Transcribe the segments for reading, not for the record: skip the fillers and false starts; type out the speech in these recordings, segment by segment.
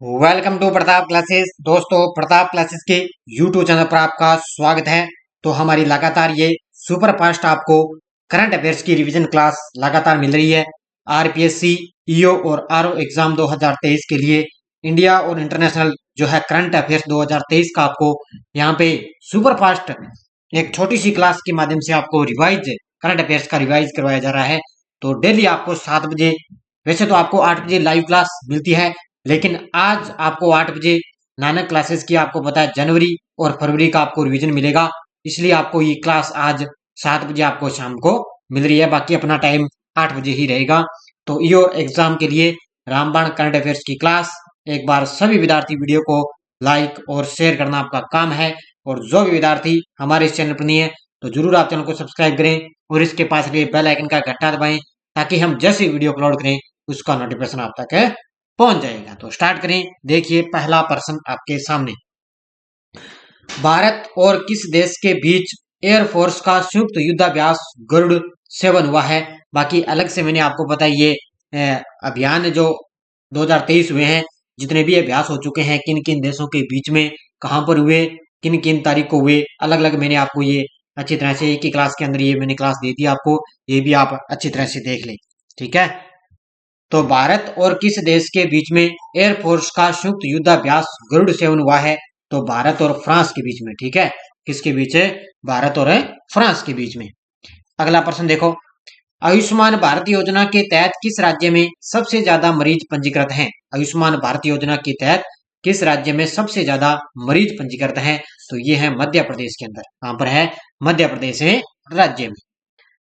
Welcome to Pratap classes. दोस्तों, Pratap classes के YouTube channel पर आपका स्वागत है। तो हमारी लगातार ये सुपर फास्ट आपको करंट अफेयर्स की रिवीजन क्लास लगातार मिल रही है। आरपीएससी, ईओ और आरओ एग्जाम 2023 के लिए इंडिया और इंटरनेशनल जो है करंट अफेयर्स 2023 का आपको यहाँ पे सुपर फास्ट एक छोटी सी क्लास के माध्यम से आपको रिवाइज करंट अफेयर्स का रिवाइज करवाया जा रहा है। तो डेली आपको 7 बजे, वैसे तो आपको 8 बजे लाइव क्लास मिलती है, लेकिन आज आपको 8 बजे नानक क्लासेस की आपको पता है जनवरी और फरवरी का आपको रिवीजन मिलेगा, इसलिए आपको ये क्लास आज 7 बजे आपको शाम को मिल रही है। बाकी अपना टाइम 8 बजे ही रहेगा। तो ईओ एग्जाम के लिए रामबाण करंट अफेयर्स की क्लास एक बार सभी विद्यार्थी वीडियो को लाइक और शेयर करना आपका काम है। और जो भी विद्यार्थी हमारे इस चैनल पर नहीं है तो जरूर आप चैनल को सब्सक्राइब करें और इसके पास लिए बेल आइकन का घंटा दबाएं, ताकि हम जैसे वीडियो अपलोड करें उसका नोटिफिकेशन आप तक पहुंच जाएगा। तो स्टार्ट करें। देखिए, पहला प्रश्न आपके सामने, भारत और किस देश के बीच एयरफोर्स का संयुक्त युद्धाभ्यास गरुड़ सेवन हुआ है। बाकी अलग से मैंने आपको बताया ये अभियान जो 2023 हुए हैं, जितने भी अभ्यास हो चुके हैं, किन किन देशों के बीच में कहां पर हुए, किन किन तारीख को हुए, अलग अलग मैंने आपको ये अच्छी तरह से एक ही क्लास के अंदर ये मैंने क्लास दे दी आपको, ये भी आप अच्छी तरह से देख लें। ठीक है। तो भारत और किस देश के बीच में एयरफोर्स का संयुक्त युद्धाभ्यास गरुड़ सेवन हुआ है। तो भारत और फ्रांस के बीच में। ठीक है, किसके बीच है? भारत और फ्रांस के बीच में। अगला प्रश्न देखो, आयुष्मान भारत योजना के तहत किस राज्य में सबसे ज्यादा मरीज पंजीकृत हैं। आयुष्मान भारत योजना के तहत किस राज्य में सबसे ज्यादा मरीज पंजीकृत हैं। तो ये है मध्य प्रदेश के अंदर। कहां पर है? मध्य प्रदेश है राज्य में।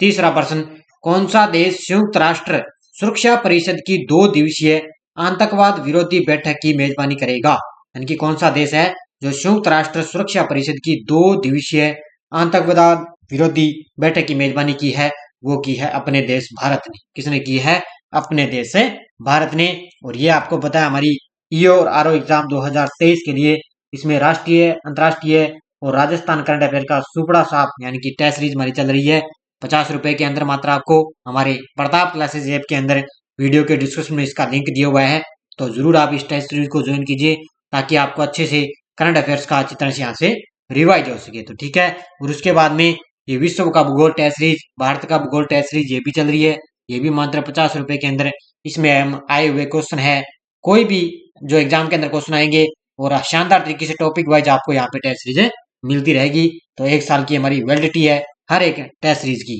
तीसरा प्रश्न, कौन सा देश संयुक्त राष्ट्र सुरक्षा परिषद की 2 दिवसीय आतंकवाद विरोधी बैठक की मेजबानी करेगा। यानी कि कौन सा देश है जो संयुक्त राष्ट्र सुरक्षा परिषद की 2 दिवसीय आतंकवाद विरोधी बैठक की मेजबानी की है? वो की है अपने देश भारत ने। किसने की है? अपने देश से भारत ने। और ये आपको पता है हमारी ईओ और आरओ एग्जाम 2023 के लिए इसमें राष्ट्रीय, अंतर्राष्ट्रीय और राजस्थान करंट अफेयर का सुपड़ा साफ यानी कि टेस्ट सीरीज हमारी चल रही है। 50 रुपए के अंदर मात्र आपको हमारे प्रताप क्लासेस ऐप के अंदर वीडियो के डिस्क्रिप्शन में इसका लिंक दिया हुआ है। तो जरूर आप इस टेस्ट सीरीज को ज्वाइन कीजिए, ताकि आपको अच्छे से करंट अफेयर्स का अच्छी तरह से यहाँ से रिवाइज हो सके। तो ठीक है। और उसके बाद में ये विश्व का भूगोल टेस्ट सीरीज, भारत का भूगोल टेस्ट सीरीज, ये भी चल रही है। ये भी मात्र 50 रुपए के अंदर। इसमें हम आए हुए क्वेश्चन है, कोई भी जो एग्जाम के अंदर क्वेश्चन आएंगे और शानदार तरीके से टॉपिक वाइज आपको यहाँ पे टेस्ट सीरीज मिलती रहेगी। तो 1 साल की हमारी वैलिडिटी है हर एक टेस्ट सीरीज की।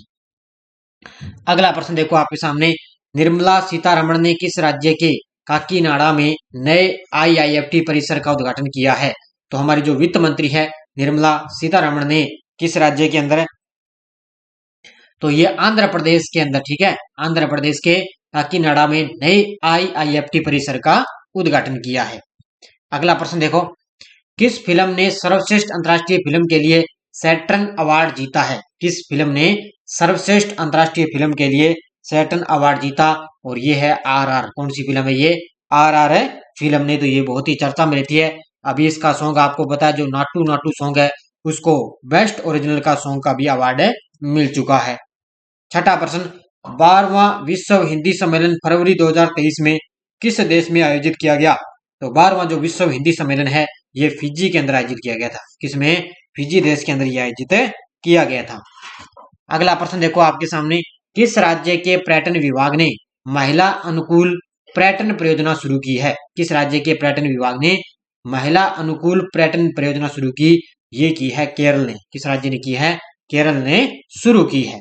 अगला प्रश्न देखो आपके सामने, निर्मला सीतारमण ने किस राज्य के काकीनाडा में नए आईआईएफटी परिसर का उद्घाटन किया है। तो हमारी जो वित्त मंत्री है निर्मला सीतारमण ने किस राज्य के अंदर? तो ये आंध्र प्रदेश के अंदर। ठीक है, आंध्र प्रदेश के काकीनाडा में नए आईआईएफटी परिसर का उद्घाटन किया है। अगला प्रश्न देखो, किस फिल्म ने सर्वश्रेष्ठ अंतर्राष्ट्रीय फिल्म के लिए सैटर्न अवार्ड जीता है। किस फिल्म ने सर्वश्रेष्ठ अंतर्राष्ट्रीय फिल्म के लिए सैटर्न अवार्ड जीता? और ये है आरआर। कौन सी फिल्म है ये? आरआर है फिल्म ने। तो ये बहुत ही चर्चा में रहती है। अभी इसका सॉन्ग आपको पता है, जो नाटू नाटू सॉन्ग है उसको बेस्ट ओरिजिनल का सॉन्ग का भी अवार्ड मिल चुका है। छठा प्रश्न, 12वां विश्व हिंदी सम्मेलन फरवरी 2023 में किस देश में आयोजित किया गया। तो 12वां जो विश्व हिंदी सम्मेलन है ये फिजी के अंदर आयोजित किया गया था। किसमें? फिजी देश के अंदर ये आयोजित किया गया था। अगला प्रश्न देखो आपके सामने, किस राज्य के पर्यटन विभाग ने महिला अनुकूल पर्यटन परियोजना शुरू की है। किस राज्य के पर्यटन विभाग ने महिला अनुकूल पर्यटन परियोजना शुरू की? ये की है केरल ने। किस राज्य ने की है? केरल ने शुरू की है।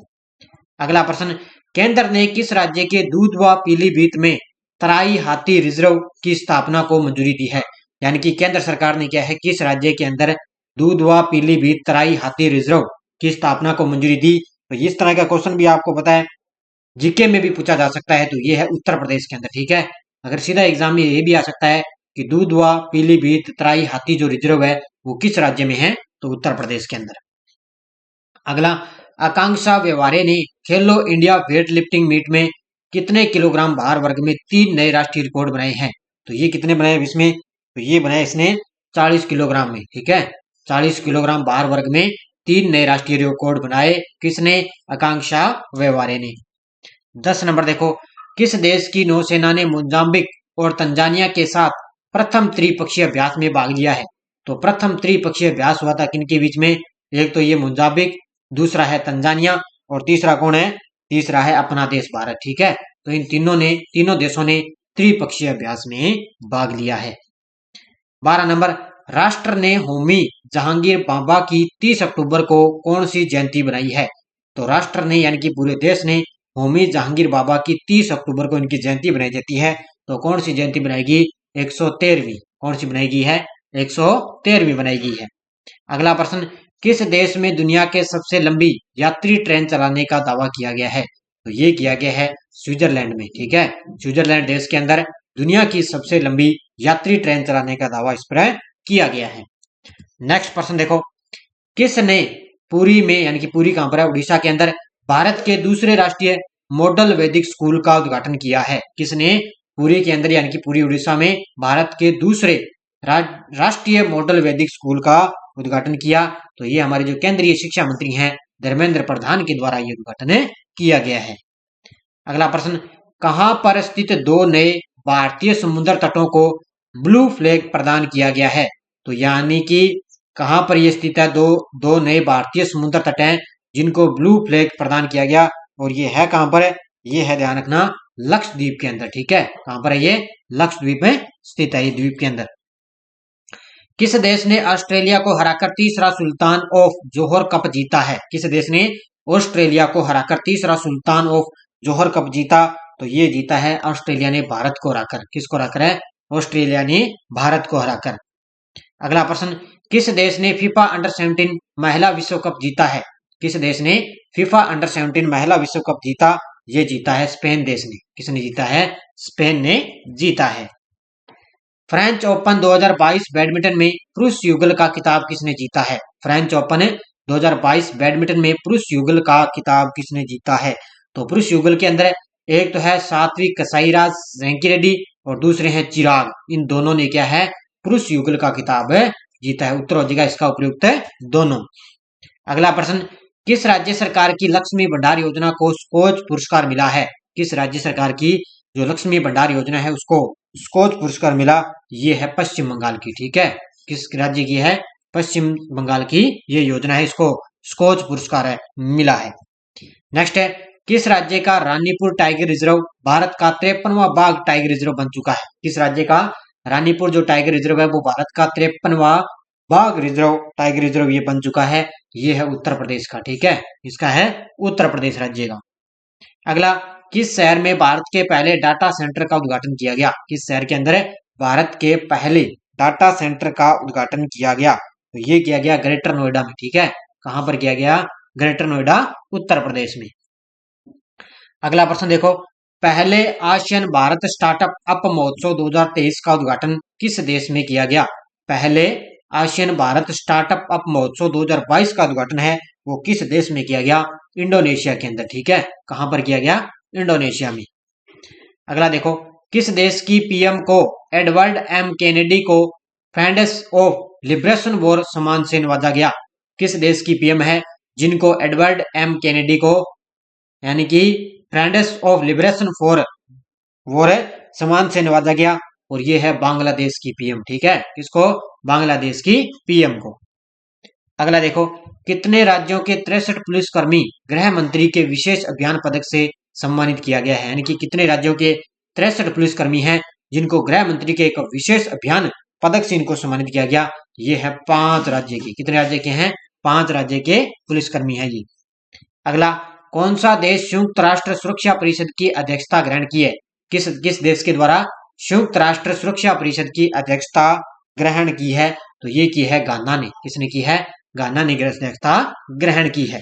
अगला प्रश्न, केंद्र ने किस राज्य के दूधवा पीलीभीत में तराई हाथी रिजर्व की स्थापना को मंजूरी दी है। यानी कि केंद्र सरकार ने क्या है, किस राज्य के अंदर दूधवा पीलीभीत तराई हाथी रिजर्व की स्थापना को मंजूरी दी। तो इस तरह का क्वेश्चन भी आपको पता है जीके में भी पूछा जा सकता है। तो ये है उत्तर प्रदेश के अंदर। ठीक है, अगर सीधा एग्जाम में ये भी आ सकता है कि दूधवा पीलीभीत तराई हाथी जो रिजर्व है वो किस राज्य में है। तो उत्तर प्रदेश के अंदर। अगला, आकांक्षा व्यवहारे ने खेलो इंडिया वेट लिफ्टिंग मीट में कितने किलोग्राम भार वर्ग में 3 नए राष्ट्रीय रिकॉर्ड बनाए हैं। तो ये कितने बनाए इसमें? तो ये बनाए इसने 40 किलोग्राम में। ठीक है, 40 किलोग्राम भार वर्ग में 3 नए राष्ट्रीय रिकॉर्ड बनाए। किसने? आकांक्षा व्यवहारे ने। 10 नंबर देखो, किस देश की नौसेना ने मोजाम्बिक और तंजानिया के साथ प्रथम त्रिपक्षीय अभ्यास में भाग लिया है। तो प्रथम त्रिपक्षीय अभ्यास हुआ था किनके बीच में? एक तो ये मोजाम्बिक, दूसरा है तंजानिया और तीसरा कौन है? तीसरा है अपना देश भारत। ठीक है, तो इन तीनों देशों ने त्रिपक्षीय अभ्यास में भाग लिया है। 12 नंबर, राष्ट्र ने होमी जहांगीर बाबा की 30 अक्टूबर को कौन सी जयंती बनाई है? तो राष्ट्र ने यानी कि पूरे देश ने होमी जहांगीर बाबा की 30 अक्टूबर को इनकी जयंती बनाई जाती है। तो कौन सी जयंती बनाएगी? 113वीं। कौन सी बनाएगी है? 113वीं बनाएगी है। अगला प्रश्न, किस देश में दुनिया के सबसे लंबी यात्री ट्रेन चलाने का दावा किया गया है? तो ये किया गया है स्विट्जरलैंड में। ठीक है, स्विट्जरलैंड देश के अंदर दुनिया की सबसे लंबी यात्री ट्रेन चलाने का दावा इस पर किया गया है। नेक्स्ट प्रश्न देखो, किसने पुरी में यानी कि पुरी कहां पर है? उड़ीसा के अंदर भारत के दूसरे राष्ट्रीय मॉडल वैदिक स्कूल का उद्घाटन किया है? किसने पुरी के अंदर यानी कि पुरी उड़ीसा में भारत के दूसरे राष्ट्रीय मॉडल वैदिक स्कूल का उद्घाटन किया? तो ये हमारे जो केंद्रीय शिक्षा मंत्री हैं धर्मेंद्र प्रधान के द्वारा ये उद्घाटन किया गया है। अगला प्रश्न, कहां पर स्थित दो नए भारतीय समुद्र तटों को ब्लू फ्लैग प्रदान किया गया है? तो यानी कि कहां पर यह स्थित है? दो नए भारतीय समुद्र तट हैं जिनको ब्लू फ्लैग प्रदान किया गया, और ये है कहां पर? ये है, ध्यान रखना, लक्षद्वीप के अंदर। ठीक है, कहां पर है ये? लक्षद्वीप में स्थित है ये द्वीप के अंदर। किस देश ने ऑस्ट्रेलिया को हराकर तीसरा सुल्तान ऑफ जोहर कप जीता है? किस देश ने ऑस्ट्रेलिया को हराकर तीसरा सुल्तान ऑफ जोहर कप जीता? तो ये जीता है ऑस्ट्रेलिया ने भारत को हराकर। किसको हराकर है? ऑस्ट्रेलिया ने भारत को हराकर। अगला प्रश्न, किस देश ने फीफा अंडर 17 महिला विश्व कप जीता है? किस देश ने फीफा अंडर 17 महिला विश्व कप जीता? ये जीता है स्पेन देश ने। किसने जीता है? स्पेन ने जीता है। फ्रेंच ओपन 2022 बैडमिंटन में पुरुष युगल का खिताब किसने जीता है? फ्रेंच ओपन 2022 बैडमिंटन में पुरुष युगल का खिताब किसने जीता है? तो पुरुष युगल के अंदर एक तो है सात्विक साईराज रैंकीरेड्डी और दूसरे हैं चिराग। इन दोनों ने क्या है? पुरुष युगल का खिताब जीता है। उत्तर हो जाएगा इसका उपयुक्त है दोनों। अगला प्रश्न, किस राज्य सरकार की लक्ष्मी भंडार योजना को स्कोच पुरस्कार मिला है? किस राज्य सरकार की जो लक्ष्मी भंडार योजना है उसको स्कोच पुरस्कार मिला? ये है पश्चिम बंगाल की। ठीक है, किस राज्य की है? पश्चिम बंगाल की ये योजना है, इसको स्कोच पुरस्कार मिला है। नेक्स्ट है, किस राज्य का रानीपुर टाइगर रिजर्व भारत का 53वां बाघ टाइगर रिजर्व बन चुका है? किस राज्य का रानीपुर जो टाइगर रिजर्व है वो भारत का 53वां बाघ रिजर्व टाइगर रिजर्व ये बन चुका है? ये है उत्तर प्रदेश का। ठीक है, इसका है उत्तर प्रदेश राज्य का। अगला, किस शहर में भारत के पहले डाटा सेंटर का उद्घाटन किया गया? किस शहर के अंदर भारत के पहले डाटा सेंटर का उद्घाटन किया गया? तो ये किया गया ग्रेटर नोएडा में। ठीक है, कहां पर किया गया? ग्रेटर नोएडा, उत्तर प्रदेश में। अगला प्रश्न देखो, पहले आसियान भारत स्टार्टअप अप महोत्सव 2023 का उद्घाटन किस देश में किया गया? पहले आसियान भारत स्टार्टअप अप महोत्सव 2022 का उद्घाटन है वो किस देश में किया गया? इंडोनेशिया के अंदर। ठीक है, कहां पर किया गया? इंडोनेशिया में। अगला देखो, किस देश की पीएम को एडवर्ड एम केनेडी को फ्रेंड्स ऑफ लिबरेशन वॉर सम्मान से नवाजा गया? किस देश की पीएम है जिनको एडवर्ड एम केनेडी को यानी कि friends of liberation for war सम्मान से नवाजा गया? और ये है बांग्लादेश की पीएम। ठीक है, किसको? बांग्लादेश की पीएम को। अगला देखो, कितने राज्यों के 63 पुलिसकर्मी गृह मंत्री के विशेष अभियान पदक से सम्मानित किया गया है? यानी कि कितने राज्यों के 63 पुलिसकर्मी हैं जिनको गृह मंत्री के एक विशेष अभियान पदक से इनको सम्मानित किया गया? ये है 5 राज्य के। कितने राज्य के हैं? 5 राज्य के पुलिसकर्मी हैं ये। अगला, कौन सा देश संयुक्त राष्ट्र सुरक्षा परिषद की अध्यक्षता ग्रहण की है? किस देश के द्वारा संयुक्त राष्ट्र सुरक्षा परिषद की अध्यक्षता ग्रहण की है? तो ये की है घाना ने। किसने की है? घाना ने अध्यक्षता ग्रहण की है।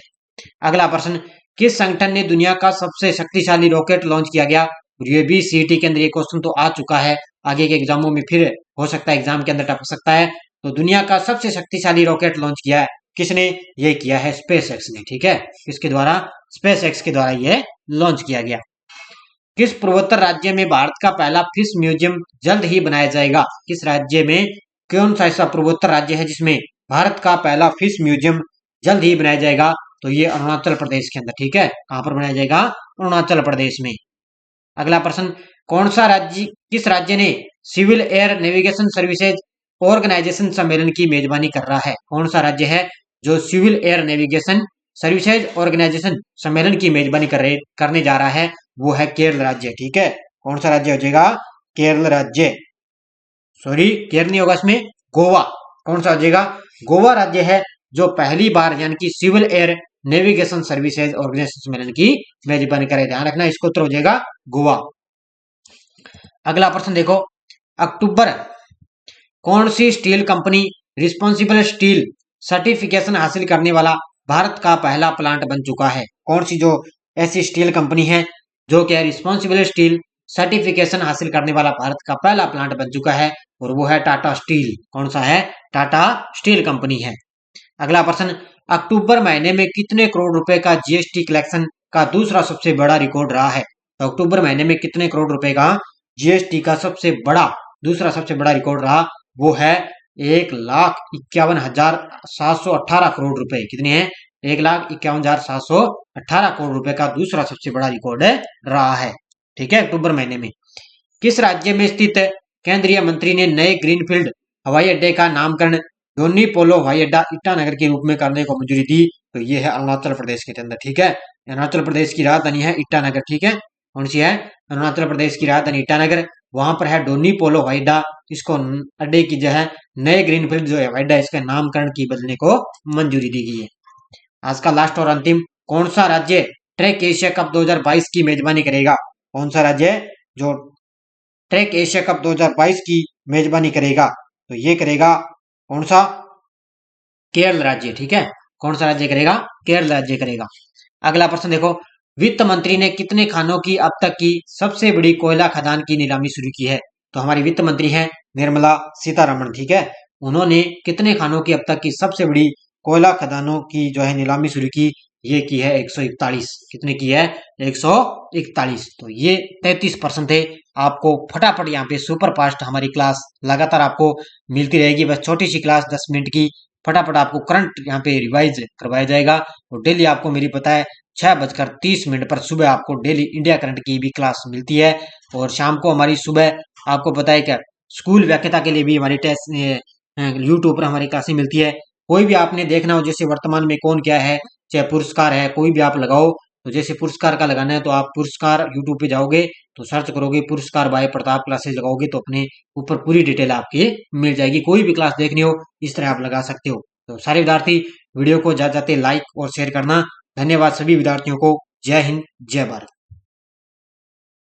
अगला प्रश्न, किस संगठन ने दुनिया का सबसे शक्तिशाली रॉकेट लॉन्च किया गया? ये भी सीटी के अंदर ये क्वेश्चन तो आ चुका है, आगे के एग्जामों में फिर हो सकता है एग्जाम के अंदर टपक सकता है। तो दुनिया का सबसे शक्तिशाली रॉकेट लॉन्च किया है किसने? ये किया है स्पेस एक्स ने। ठीक है, किसके द्वारा? स्पेस एक्स के द्वारा ये लॉन्च किया गया। किस पूर्वोत्तर राज्य में भारत का पहला फिश म्यूजियम जल्द ही बनाया जाएगा? किस राज्य में, कौन सा ऐसा पूर्वोत्तर राज्य है जिसमें भारत का पहला फिश म्यूजियम जल्द ही बनाया जाएगा? तो ये अरुणाचल प्रदेश के अंदर। ठीक है, कहां पर बनाया जाएगा? अरुणाचल प्रदेश में। अगला प्रश्न, कौन सा राज्य, किस राज्य ने civil air navigation services organisation सम्मेलन की मेजबानी कर रहा है? कौन सा राज्य है जो civil air navigation services organisation सम्मेलन की मेजबानी करने जा रहा है? वो है केरल राज्य। ठीक है, कौन सा राज्य हो जाएगा? केरल राज्य। सॉरी, केरल नहीं होगा इसमें, गोवा। कौन सा हो जाएगा? गोवा राज्य है जो पहली बार यानी कि civil air navigation services organisation सम्मेलन की मेजबानी करे। ध्यान रखना, इसको उत्तर हो जाएगा गोवा। अगला प्रश्न देखो, अक्टूबर कौन सी steel company responsible steel certification हासिल करने वाला भारत का पहला प्लांट बन चुका है? कौन सी जो ऐसी स्टील कंपनी है जो क्या रिस्पॉन्सिबल स्टील सर्टिफिकेशन हासिल करने वाला भारत का पहला प्लांट बन चुका है? और वो है टाटा स्टील। कौन सा है? टाटा स्टील कंपनी है। अगला प्रश्न, अक्टूबर महीने में कितने करोड़ रुपए का जीएसटी कलेक्शन का दूसरा सबसे बड़ा रिकॉर्ड रहा है? तो अक्टूबर महीने में कितने करोड़ रुपए का जीएसटी का दूसरा सबसे बड़ा रिकॉर्ड रहा? वो है 1,51,718 करोड़ रुपए। कितने हैं? 1,51,718 करोड़ रुपए का दूसरा सबसे बड़ा रिकॉर्ड रहा है। ठीक है, अक्टूबर महीने में। किस राज्य में स्थित केंद्रीय मंत्री ने नए ग्रीनफील्ड हवाई अड्डे का नामकरण डोनी पोलो हवाई अड्डा ईटानगर के रूप में करने को मंजूरी दी? तो ये है अरुणाचल प्रदेश के अंदर। ठीक है, अरुणाचल प्रदेश की राजधानी है ईटानगर। ठीक है, कौन सी है? अरुणाचल प्रदेश की राजधानी ईटानगर। वहां पर है डोनी पोलो हवाई अड्डा। इसको अड्डे की जो है नए ग्रीनफील्ड जो हवाई अड्डा इसके नामकरण की बदलने को मंजूरी दी गई है। आज का लास्ट और अंतिम, कौन सा राज्य ट्रैक एशिया कप 2022 की मेजबानी करेगा? कौन सा राज्य जो ट्रैक एशिया कप 2022 की मेजबानी करेगा? तो ये करेगा कौन सा? केरल राज्य। ठीक है, कौन सा राज्य करेगा? केरल राज्य करेगा। अगला प्रश्न देखो, वित्त मंत्री ने कितने खानों की अब तक की सबसे बड़ी कोयला खदान की नीलामी शुरू की है? तो हमारी वित्त मंत्री हैं निर्मला सीतारमण। ठीक है, उन्होंने कितने खानों की अब तक की सबसे बड़ी कोयला खदानों की जो है नीलामी शुरू की? ये की है 141। कितने की है? 141। तो ये 33% थे। आपको फटाफट यहाँ पे सुपर फास्ट हमारी क्लास लगातार आपको मिलती रहेगी। बस छोटी सी क्लास 10 मिनट की, फटाफट आपको करंट यहाँ पे रिवाइज करवाया जाएगा। और डेली आपको मेरी पता है 6:30 पर सुबह आपको डेली इंडिया करंट की भी क्लास मिलती है। और शाम को हमारी सुबह आपको पता है क्या, स्कूल व्याख्याता के लिए भी हमारी टेस्ट यूट्यूब पर हमारी क्लासें मिलती है। कोई भी आपने देखना हो, जैसे वर्तमान में कौन क्या है, चाहे पुरस्कार है, कोई भी आप लगाओ। तो जैसे पुरस्कार का लगाना है तो आप पुरस्कार यूट्यूब पे जाओगे तो सर्च करोगे पुरस्कार बाय प्रताप क्लासेस लगाओगे तो अपने ऊपर पूरी डिटेल आपकी मिल जाएगी। कोई भी क्लास देखनी हो इस तरह आप लगा सकते हो। तो सारे विद्यार्थी वीडियो को जाते जाते लाइक और शेयर करना। धन्यवाद सभी विद्यार्थियों को। जय हिंद, जय भारत।